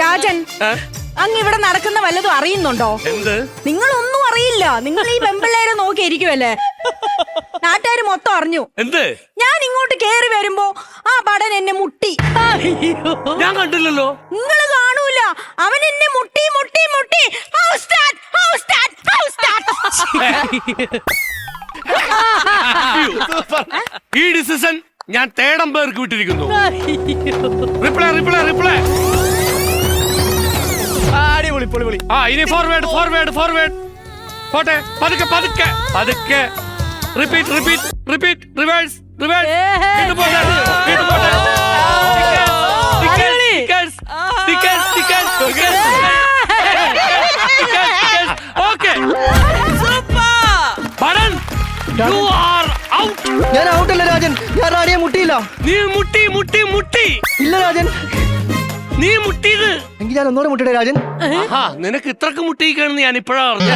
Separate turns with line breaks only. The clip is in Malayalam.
രാജൻ, അങ്ങ് ഇവിടെ നടക്കുന്ന വല്ലതും അറിയുന്നുണ്ടോ?
എന്ത്?
നിങ്ങളൊന്നും അറിയില്ല. നിങ്ങൾ ഈ പെമ്പിള്ളേരെ നോക്കിയിരിക്കുവല്ലേ? നാട്ടുകാര് മൊത്തം അറിഞ്ഞു.
എന്ത്?
ഞാൻ ഇങ്ങോട്ട് കേറി വരുമ്പോ ആ പടൻ എന്നെ മുട്ടി.
ഞാൻ കണ്ടില്ലല്ലോ.
നിങ്ങൾ കാണൂല. അവൻ എന്നെ മുട്ടി മുട്ടി മുട്ടി. House start, house start, house start.
ഈ ഡിസിഷൻ ഞാൻ തേടം പേർക്ക് വിട്ടിരിക്കുന്നു. Reply reply reply. ഇനി ഫോർവേഡ് ഫോർവേഡ് ഫോർവേഡ്. പോട്ടെ, പതുക്കെ പതുക്കെ പതുക്കെ. Repeat repeat repeat. Reverse reverse.
ഞാൻ ഔട്ടല്ല രാജൻ, ഞാൻ റാണിയെ മുട്ടിയില്ല.
നീ മുട്ടി മുട്ടി മുട്ടി.
ഇല്ല രാജൻ,
നീ മുട്ടിയത്.
എങ്കിൽ ഞാൻ ഒന്നോടെ മുട്ടിയുടെ രാജൻ.
നിനക്ക് ഇത്രക്ക് മുട്ടിയിരിക്കണെന്ന് ഞാൻ ഇപ്പോഴാ അറിഞ്ഞ.